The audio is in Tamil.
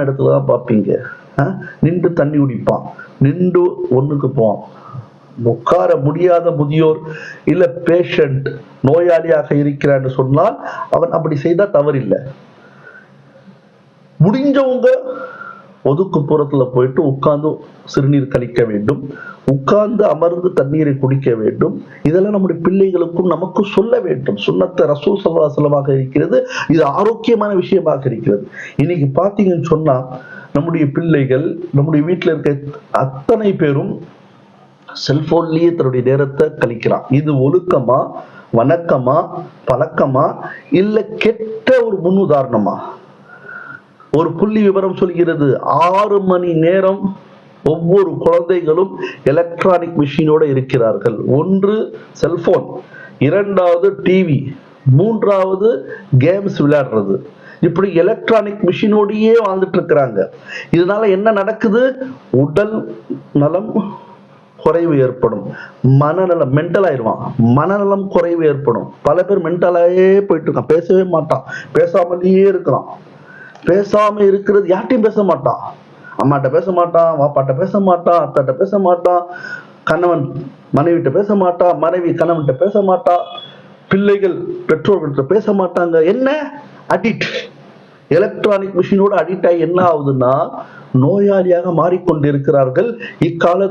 இடத்துல தான் பார்ப்பீங்க. நின்று தண்ணி குடிப்பான், நின்று ஒண்ணுக்கு போவான். உட்கார முடியாத முதியோர் இல்ல பேஷண்ட் நோயாளியாக இருக்கிறான்னு சொன்னால் அவன் அப்படி செய்தா தவறில்லை. முடிஞ்சவங்க ஒதுக்குப்புறத்துல போயிட்டு உட்கார்ந்து சிறுநீர் கழிக்க வேண்டும், உட்கார்ந்து அமர்ந்து தண்ணீரை குடிக்க வேண்டும். இதெல்லாம் நம்முடைய பிள்ளைகளுக்கும் நமக்கும் சொல்ல வேண்டும். சுன்னத்தை ரசூல் ஸல்லல்லாஹு அலைஹி வஸல்லம் இருக்கிறது. இது ஆரோக்கியமான விஷயமாக இருக்கிறது. இன்னைக்கு பாத்தீங்கன்னு சொன்னா நம்முடைய பிள்ளைகள், நம்முடைய வீட்டுல இருக்க அத்தனை பேரும் செல்போன்லயே தன்னுடைய நேரத்தை கழிக்கிறான். இது ஒழுக்கமா, வணக்கமா, பழக்கமா, இல்ல கெட்ட ஒரு முன்னுதாரணமா? ஒரு புள்ளி விவரம் சொல்கிறது, 6 மணி நேரம் ஒவ்வொரு குழந்தைகளும் எலக்ட்ரானிக் மிஷினோட இருக்கிறார்கள். ஒன்று செல்போன், இரண்டாவது டிவி, மூன்றாவது கேம்ஸ் விளையாடுறது. இப்படி எலக்ட்ரானிக் மிஷினோடையே வாழ்ந்துட்டு இருக்கிறாங்க. இதனால என்ன நடக்குது? உடல் நலம் குறைவு ஏற்படும், மனநலம் மென்டல் ஆயிடுவான், மனநலம் குறைவு ஏற்படும். பல பேர் மென்டலாயே போயிட்டு இருக்கான், பேசவே மாட்டான், பேசாமலேயே இருக்கிறான். பேசாம இருக்கிறது, யார்ட்டையும் பேச மாட்டான், அம்மாட்ட பேச மாட்டான், வாப்பாட்ட பேச மாட்டான், அத்தாட்ட பேச மாட்டான், கணவன் மனைவிட்ட பேச மாட்டான், மனைவி கணவன்கிட்ட பேச மாட்டா, பிள்ளைகள் பெற்றோர்கள்ட்ட பேச மாட்டாங்க. என்ன? அடிக்ட். எலக்ட்ரானிக் மிஷினோட அடிக்ட் ஆகி என்ன ஆகுதுன்னா நோயாளியாக மாறிக்கொண்டிருக்கிறார்கள். இக்கால